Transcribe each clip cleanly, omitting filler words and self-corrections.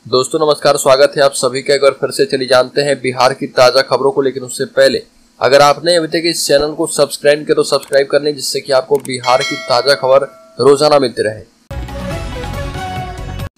दोस्तों नमस्कार, स्वागत है आप सभी का। एक बार फिर से चली जानते हैं बिहार की ताजा खबरों को। लेकिन उससे पहले अगर आपने अभी तक इस चैनल को सब्सक्राइब किया तो सब्सक्राइब कर लें, जिससे कि आपको बिहार की ताजा खबर रोजाना मिलती रहे।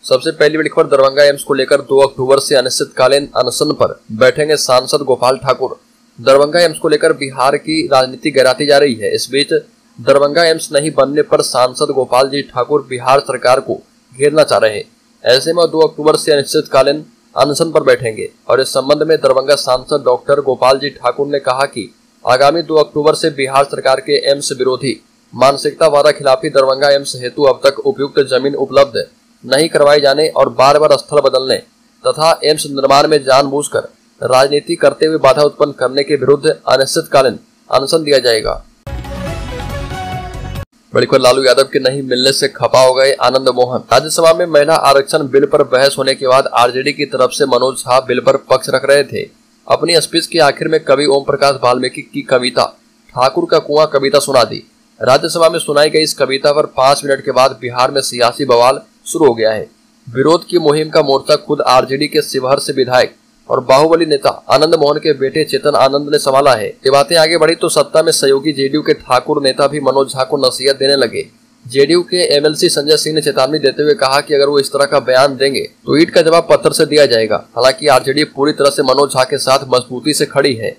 सबसे पहली बड़ी खबर, दरभंगा एम्स को लेकर 2 अक्टूबर से अनिश्चितकालीन अनशन पर बैठेंगे सांसद गोपाल ठाकुर। दरभंगा एम्स को लेकर बिहार की राजनीति गहराती जा रही है। इस बीच दरभंगा एम्स नहीं बनने पर सांसद गोपाल जी ठाकुर बिहार सरकार को घेरना चाह रहे हैं। ऐसे में 2 अक्टूबर से अनिश्चितकालीन अनशन पर बैठेंगे और इस संबंध में दरभंगा सांसद डॉक्टर गोपाल जी ठाकुर ने कहा कि आगामी 2 अक्टूबर से बिहार सरकार के एम्स विरोधी मानसिकता वादा खिलाफी दरभंगा एम्स हेतु अब तक उपयुक्त जमीन उपलब्ध नहीं करवाए जाने और बार बार स्थल बदलने तथा एम्स निर्माण में जानबूझकर राजनीति करते हुए बाधा उत्पन्न करने के विरुद्ध अनिश्चितकालीन अनशन दिया जाएगा। बड़ी खबर, लालू यादव के नहीं मिलने से खफा हो गए आनंद मोहन। राज्यसभा में महिला आरक्षण बिल पर बहस होने के बाद आरजेडी की तरफ से मनोज झा बिल पर पक्ष रख रहे थे। अपनी स्पीच के आखिर में कवि ओम प्रकाश वाल्मीकि की कविता ठाकुर का कुआं कविता सुना दी। राज्यसभा में सुनाई गई इस कविता पर 5 मिनट के बाद बिहार में सियासी बवाल शुरू हो गया है। विरोध की मुहिम का मोर्चा खुद आरजेडी के शिवहर से विधायक और बाहुबली नेता आनंद मोहन के बेटे चेतन आनंद ने संभाला है। ये बातें आगे बढ़ी तो सत्ता में सहयोगी जेडीयू के ठाकुर नेता भी मनोज झा को नसीहत देने लगे। जेडीयू के एमएलसी संजय सिंह ने चेतावनी देते हुए कहा कि अगर वो इस तरह का बयान देंगे तो ईंट का जवाब पत्थर से दिया जाएगा। हालांकि आरजेडी पूरी तरह से मनोज झा के साथ मजबूती से खड़ी है।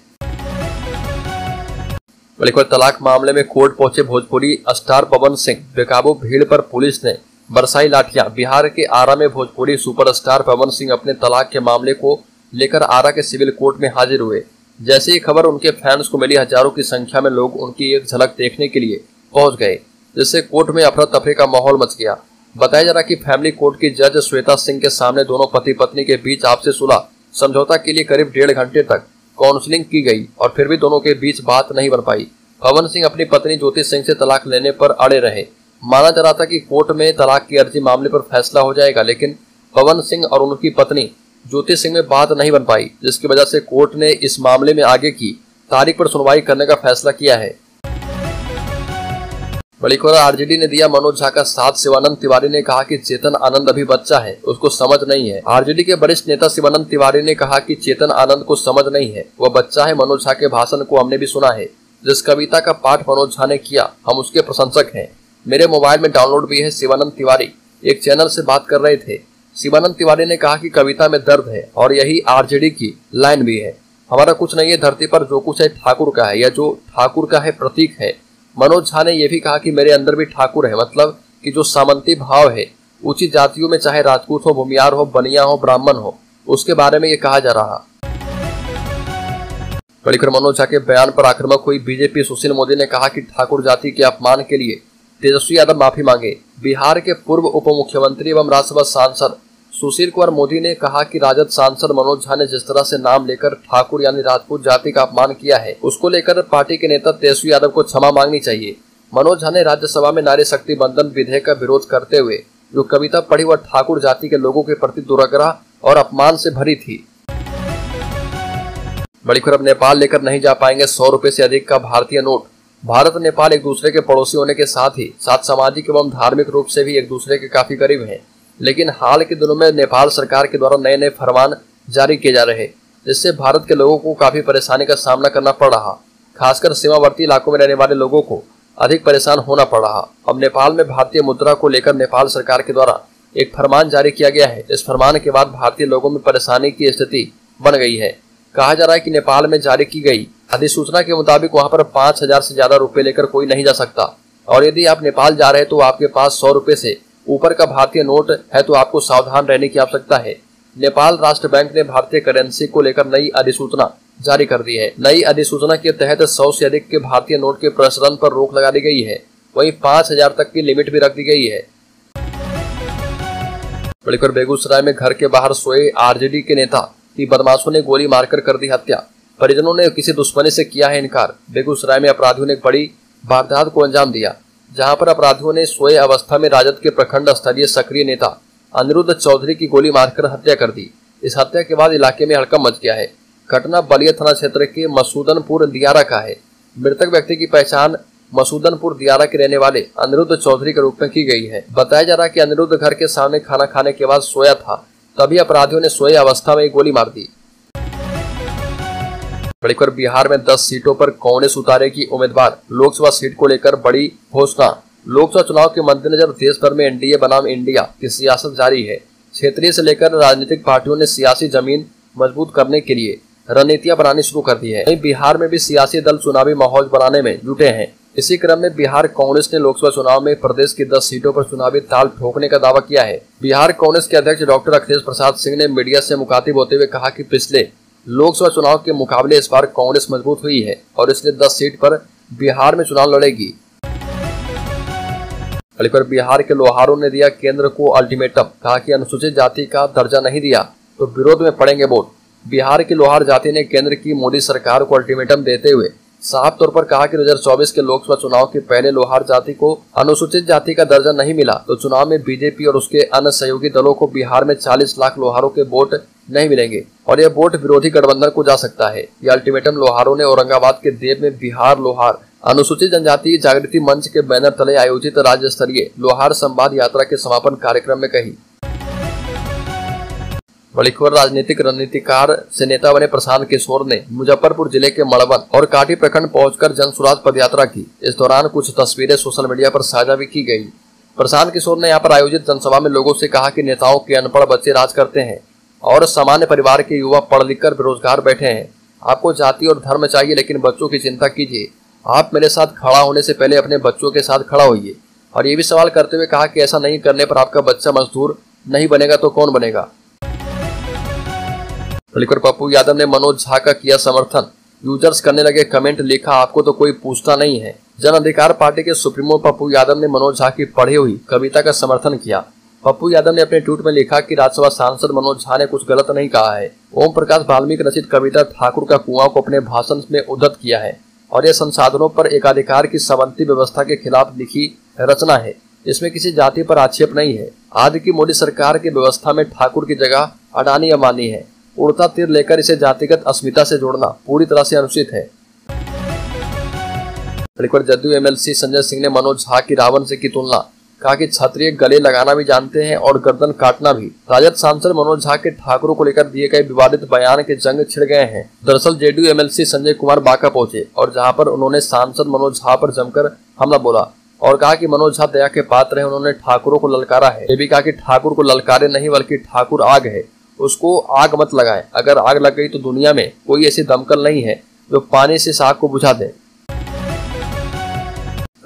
तलाक मामले में कोर्ट पहुंचे भोजपुरी स्टार पवन सिंह। बेकाबू भीड़ पर पुलिस ने बरसाई लाठियां। बिहार के आरा में भोजपुरी सुपरस्टार पवन सिंह अपने तलाक के मामले को लेकर आरा के सिविल कोर्ट में हाजिर हुए। जैसे ही खबर उनके फैंस को मिली, हजारों की संख्या में लोग उनकी एक झलक देखने के लिए पहुंच गए, जिससे कोर्ट में अफरा तफरी का माहौल मच गया। बताया जा रहा कि फैमिली कोर्ट की जज श्वेता सिंह के सामने दोनों पति पत्नी के बीच आपसी सुलह समझौता के लिए करीब 1.5 घंटे तक काउंसलिंग की गई और फिर भी दोनों के बीच बात नहीं बन पाई। पवन सिंह अपनी पत्नी ज्योति सिंह से तलाक लेने पर अड़े रहे। माना जा रहा था कि कोर्ट में तलाक की अर्जी मामले पर फैसला हो जाएगा, लेकिन पवन सिंह और उनकी पत्नी ज्योति सिंह में बात नहीं बन पाई, जिसकी वजह से कोर्ट ने इस मामले में आगे की तारीख पर सुनवाई करने का फैसला किया है। बड़ी खबर, आरजेडी ने दिया मनोज झा का साथ। शिवानंद तिवारी ने कहा कि चेतन आनंद अभी बच्चा है, उसको समझ नहीं है। आरजेडी के वरिष्ठ नेता शिवानंद तिवारी ने कहा कि चेतन आनंद को समझ नहीं है, वह बच्चा है। मनोज झा के भाषण को हमने भी सुना है। जिस कविता का पाठ मनोज झा ने किया, हम उसके प्रशंसक हैं। मेरे मोबाइल में डाउनलोड भी है। शिवानंद तिवारी एक चैनल से बात कर रहे थे। शिवानंद तिवारी ने कहा कि कविता में दर्द है और यही आरजेडी की लाइन भी है। हमारा कुछ नहीं है धरती पर, जो कुछ है ठाकुर का है, या जो ठाकुर का है प्रतीक है। मनोज झा ने यह भी कहा कि मेरे अंदर भी ठाकुर है, मतलब कि जो सामंती भाव है ऊंची जातियों में, चाहे राजपूत हो, भूमियार हो, बनिया हो, ब्राह्मण हो, उसके बारे में ये कहा जा रहा। बड़ी खबर, मनोज झा के बयान पर आक्रामक हुई बीजेपी। सुशील मोदी ने कहा कि ठाकुर जाति के अपमान के लिए तेजस्वी यादव माफी मांगे। बिहार के पूर्व उप मुख्यमंत्री एवं राज्यसभा सांसद सुशील कुमार मोदी ने कहा कि राजद सांसद मनोज झा ने जिस तरह से नाम लेकर ठाकुर यानी राजपूत जाति का अपमान किया है, उसको लेकर पार्टी के नेता तेजस्वी यादव को क्षमा मांगनी चाहिए। मनोज झा ने राज्यसभा में नारी शक्ति बंधन विधेयक का विरोध करते हुए जो कविता पढ़ी वह ठाकुर जाति के लोगों के प्रति दुराग्रह और अपमान से भरी थी। बड़ी खबर, नेपाल लेकर नहीं जा पाएंगे 100 रुपए से अधिक का भारतीय नोट। भारत नेपाल एक दूसरे के पड़ोसी होने के साथ ही साथ सामाजिक एवं धार्मिक रूप से भी एक दूसरे के काफी करीब हैं। लेकिन हाल के दिनों में नेपाल सरकार के द्वारा नए नए फरमान जारी किए जा रहे, जिससे भारत के लोगों को काफी परेशानी का सामना करना पड़ रहा। खासकर सीमावर्ती इलाकों में रहने वाले लोगों को अधिक परेशान होना पड़ रहा। अब नेपाल में भारतीय मुद्रा को लेकर नेपाल सरकार के द्वारा एक फरमान जारी किया गया है। इस फरमान के बाद भारतीय लोगों में परेशानी की स्थिति बन गई है। कहा जा रहा है कि नेपाल में जारी की गई अधिसूचना के मुताबिक वहां पर 5000 से ज्यादा रुपए लेकर कोई नहीं जा सकता, और यदि आप नेपाल जा रहे हैं तो आपके पास 100 रुपए से ऊपर का भारतीय नोट है तो आपको सावधान रहने की आवश्यकता है। नेपाल राष्ट्र बैंक ने भारतीय करेंसी को लेकर नई अधिसूचना जारी कर दी है। नई अधिसूचना के तहत 100 से अधिक के भारतीय नोट के प्रचलन पर रोक लगा दी गई है। वहीं 5000 तक की लिमिट भी रख दी गई है। बेगूसराय में घर के बाहर सोए आरजेडी के नेता की बदमाशों ने गोली मारकर कर दी हत्या। परिजनों ने किसी दुश्मनी से किया है इनकार। बेगूसराय में अपराधियों ने एक बड़ी वारदात को अंजाम दिया, जहां पर अपराधियों ने सोए अवस्था में राजद के प्रखंड स्तरीय सक्रिय नेता अनिरुद्ध चौधरी की गोली मारकर हत्या कर दी। इस हत्या के बाद इलाके में हड़कंप मच गया है। घटना बलिया थाना क्षेत्र के मसूदनपुर दियारा का है। मृतक व्यक्ति की पहचान मसूदनपुर दियारा के रहने वाले अनिरुद्ध चौधरी के रूप में की गई है। बताया जा रहा है कि अनिरुद्ध घर के सामने खाना खाने के बाद सोया था तभी अपराधियों ने सोए अवस्था में गोली मार दी। बढ़कर बिहार में 10 सीटों पर कांग्रेस उतारेगी उम्मीदवार, लोकसभा सीट को लेकर बड़ी घोषणा। लोकसभा चुनाव के मद्देनजर देश भर में एनडीए बनाम इंडिया की सियासत जारी है। क्षेत्रीय से लेकर राजनीतिक पार्टियों ने सियासी जमीन मजबूत करने के लिए रणनीतियां बनानी शुरू कर दी है। वहीं बिहार में भी सियासी दल चुनावी माहौल बनाने में जुटे हैं। इसी क्रम में बिहार कांग्रेस ने लोकसभा चुनाव में प्रदेश की 10 सीटों पर चुनावी ताल ठोकने का दावा किया है। बिहार कांग्रेस के अध्यक्ष डॉक्टर अखिलेश प्रसाद सिंह ने मीडिया से मुखातिब होते हुए कहा कि पिछले लोकसभा चुनाव के मुकाबले इस बार कांग्रेस मजबूत हुई है और इसलिए 10 सीट पर बिहार में चुनाव लड़ेगी। पर बिहार के लोहारों ने दिया केंद्र को अल्टीमेटम, कहा कि अनुसूचित जाति का दर्जा नहीं दिया तो विरोध में पड़ेंगे वोट। बिहार की लोहार जाति ने केंद्र की मोदी सरकार को अल्टीमेटम देते हुए साफ तौर पर कहा कि 2024 के लोकसभा चुनाव के पहले लोहार जाति को अनुसूचित जाति का दर्जा नहीं मिला तो चुनाव में बीजेपी और उसके अन्य सहयोगी दलों को बिहार में 40 लाख लोहारों के वोट नहीं मिलेंगे और यह वोट विरोधी गठबंधन को जा सकता है। यह अल्टीमेटम लोहारों ने औरंगाबाद के देव में बिहार लोहार अनुसूचित जनजाति जागृति मंच के बैनर तले आयोजित राज्य स्तरीय लोहार संवाद यात्रा के समापन कार्यक्रम में कही। बड़ी खबर राजनीतिक रणनीतिकार से नेता बने प्रशांत किशोर ने मुजफ्फरपुर जिले के मड़वन और काटी प्रखंड पहुंचकर जन सुराज पदयात्रा की। इस दौरान कुछ तस्वीरें सोशल मीडिया पर साझा भी की गई। प्रशांत किशोर ने यहां पर आयोजित जनसभा में लोगों से कहा कि नेताओं के अनपढ़ बच्चे राज करते हैं और सामान्य परिवार के युवा पढ़ लिख कर बेरोजगार बैठे हैं। आपको जाति और धर्म चाहिए लेकिन बच्चों की चिंता कीजिए। आप मेरे साथ खड़ा होने से पहले अपने बच्चों के साथ खड़ा होइए। और ये भी सवाल करते हुए कहा कि ऐसा नहीं करने पर आपका बच्चा मजदूर नहीं बनेगा तो कौन बनेगा। पप्पू यादव ने मनोज झा का किया समर्थन, यूजर्स करने लगे कमेंट, लिखा आपको तो कोई पूछता नहीं है। जन अधिकार पार्टी के सुप्रीमो पप्पू यादव ने मनोज झा की पढ़ी हुई कविता का समर्थन किया। पप्पू यादव ने अपने ट्वीट में लिखा कि राज्यसभा सांसद मनोज झा ने कुछ गलत नहीं कहा है। ओम प्रकाश वाल्मीकि रचित कविता ठाकुर का कुआं को अपने भाषण में उद्धत किया है और यह संसाधनों पर एकाधिकार की समन्वय व्यवस्था के खिलाफ लिखी रचना है। इसमें किसी जाति पर आक्षेप नहीं है। आज की मोदी सरकार की व्यवस्था में ठाकुर की जगह अडानी अंबानी है। उड़ता तीर लेकर इसे जातिगत अस्मिता से जोड़ना पूरी तरह से अनुचित है। जदयू एमएलसी संजय सिंह ने मनोज झा की रावण से की तुलना, कहा कि क्षत्रिय गले लगाना भी जानते हैं और गर्दन काटना भी। राजद सांसद मनोज झा के ठाकुरों को लेकर दिए गए विवादित बयान के जंग छिड़ गए हैं। दरअसल जेडीयू एमएलसी संजय कुमार बांका पहुंचे और जहां पर उन्होंने सांसद मनोज झा पर जमकर हमला बोला और कहा कि मनोज झा दया के पात्र है। उन्होंने ठाकुरों को ललकारा है। ये भी कहा कि ठाकुर को ललकारे नहीं बल्कि ठाकुर आग है, उसको आग मत लगाएं। अगर आग लग गई तो दुनिया में कोई ऐसी दमकल नहीं है जो पानी से इस आग को बुझा दे।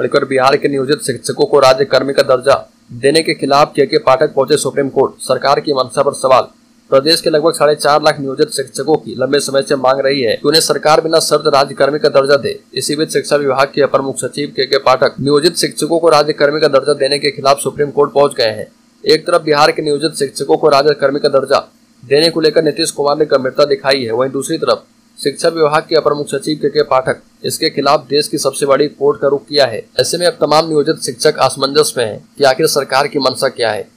बिहार के नियोजित शिक्षकों को राज्य कर्मी का दर्जा देने के खिलाफ के पाठक पहुंचे सुप्रीम कोर्ट। सरकार की मंशा पर सवाल। प्रदेश के लगभग 4.5 लाख नियोजित शिक्षकों की लंबे समय से मांग रही है कि उन्हें सरकार बिना शर्त राज्य कर्मी का दर्जा दे। इसी बीच शिक्षा विभाग के अपर मुख्य सचिव के पाठक नियोजित शिक्षकों को राज्य कर्मी का दर्जा देने के खिलाफ सुप्रीम कोर्ट पहुंच गए हैं। एक तरफ बिहार के नियोजित शिक्षकों को राज्य कर्मी का दर्जा देने को लेकर नीतीश कुमार ने गंभीरता दिखाई है, वहीं दूसरी तरफ शिक्षा विभाग के अपर मुख्य सचिव के पाठक इसके खिलाफ देश की सबसे बड़ी कोर्ट का रुख किया है। ऐसे में अब तमाम नियोजित शिक्षक असमंजस में हैं कि आखिर सरकार की मंशा क्या है।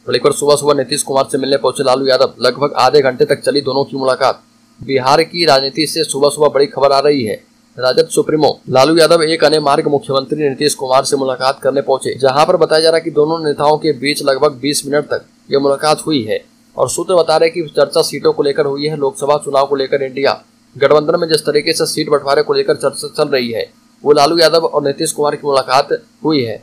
सुबह सुबह नीतीश कुमार से मिलने पहुंचे लालू यादव। लगभग आधे घंटे तक चली दोनों की मुलाकात। बिहार की राजनीति से सुबह सुबह बड़ी खबर आ रही है। राजद सुप्रीमो लालू यादव एक अन्य मार्ग मुख्यमंत्री नीतीश कुमार से मुलाकात करने पहुंचे, जहां पर बताया जा रहा है कि दोनों नेताओं के बीच लगभग 20 मिनट तक ये मुलाकात हुई है और सूत्र बता रहे हैं कि चर्चा सीटों को लेकर हुई है। लोकसभा चुनाव को लेकर इंडिया गठबंधन में जिस तरीके से सीट बंटवारे को लेकर चर्चा चल रही है, वो लालू यादव और नीतीश कुमार की मुलाकात हुई है।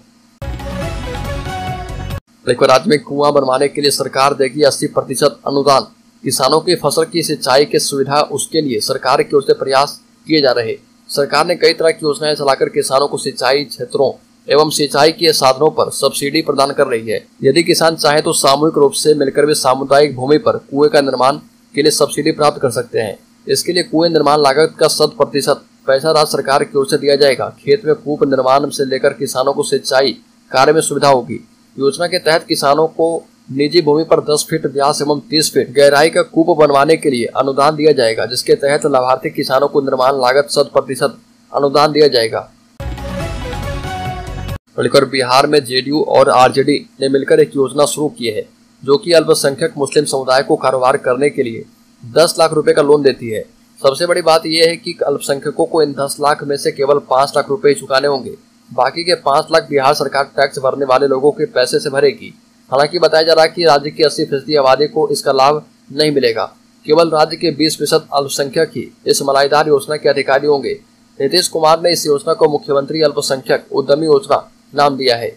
राज्य में कुआं बनवाने के लिए सरकार देगी 80% अनुदान। किसानों की फसल की सिंचाई की सुविधा उसके लिए सरकार की ओर से प्रयास किए जा रहे। सरकार ने कई तरह की योजनाएं चलाकर किसानों को सिंचाई क्षेत्रों एवं सिंचाई के साधनों पर सब्सिडी प्रदान कर रही है। यदि किसान चाहे तो सामूहिक रूप से मिलकर भी सामुदायिक भूमि पर कुएं का निर्माण के लिए सब्सिडी प्राप्त कर सकते हैं। इसके लिए कुएं निर्माण लागत का 100% पैसा राज्य सरकार की ओर से दिया जाएगा। खेत में कूप निर्माण से लेकर किसानों को सिंचाई कार्य में सुविधा होगी। योजना के तहत किसानों को निजी भूमि पर 10 फीट व्यास एवं 30 फीट गहराई का कूप बनवाने के लिए अनुदान दिया जाएगा, जिसके तहत लाभार्थी किसानों को निर्माण लागत 100% अनुदान दिया जाएगा। बिहार में जेडीयू और आरजेडी ने मिलकर एक योजना शुरू की है जो कि अल्पसंख्यक मुस्लिम समुदाय को कारोबार करने के लिए 10 लाख रुपए का लोन देती है। सबसे बड़ी बात यह है कि अल्पसंख्यकों को इन 10 लाख में से केवल 5 लाख रुपए चुकाने होंगे। बाकी के 5 लाख बिहार सरकार टैक्स भरने वाले लोगों के पैसे से भरेगी। हालांकि बताया जा रहा है कि राज्य की 80% आबादी को इसका लाभ नहीं मिलेगा। केवल राज्य के 20% अल्पसंख्यक ही इस मलाईदार योजना के अधिकारी होंगे। नीतीश कुमार ने इस योजना को मुख्यमंत्री अल्पसंख्यक उद्यमी योजना नाम दिया है।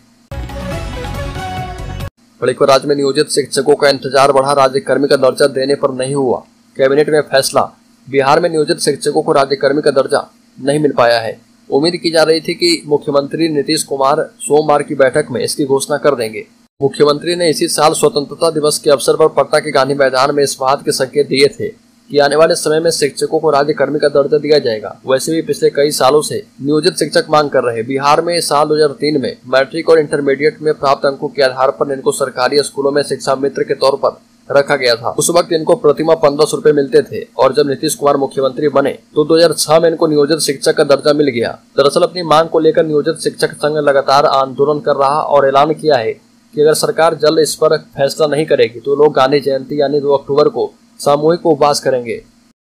राज्य में नियोजित शिक्षकों का इंतजार बढ़ा, राज्यकर्मी का दर्जा देने पर नहीं हुआ कैबिनेट में फैसला। बिहार में नियोजित शिक्षकों को राज्यकर्मी का दर्जा नहीं मिल पाया है। उम्मीद की जा रही थी कि मुख्यमंत्री नीतीश कुमार सोमवार की बैठक में इसकी घोषणा कर देंगे। मुख्यमंत्री ने इसी साल स्वतंत्रता दिवस के अवसर पर पटना के गांधी मैदान में इस बात के संकेत दिए थे कि आने वाले समय में शिक्षकों को राज्यकर्मी का दर्जा दिया जाएगा। वैसे भी पिछले कई सालों से नियोजित शिक्षक मांग कर रहे। बिहार में साल 2003 में मैट्रिक और इंटरमीडिएट में प्राप्त अंकों के आधार पर इनको सरकारी स्कूलों में शिक्षा मित्र के तौर पर रखा गया था। उस वक्त इनको प्रतिमाह 1500 रुपए मिलते थे और जब नीतीश कुमार मुख्यमंत्री बने तो 2006 में इनको नियोजित शिक्षक का दर्जा मिल गया। दरअसल अपनी मांग को लेकर नियोजित शिक्षक संघ लगातार आंदोलन कर रहा और ऐलान किया है कि अगर सरकार जल्द इस पर फैसला नहीं करेगी तो लोग गांधी जयंती यानी 2 अक्टूबर को सामूहिक उपवास करेंगे।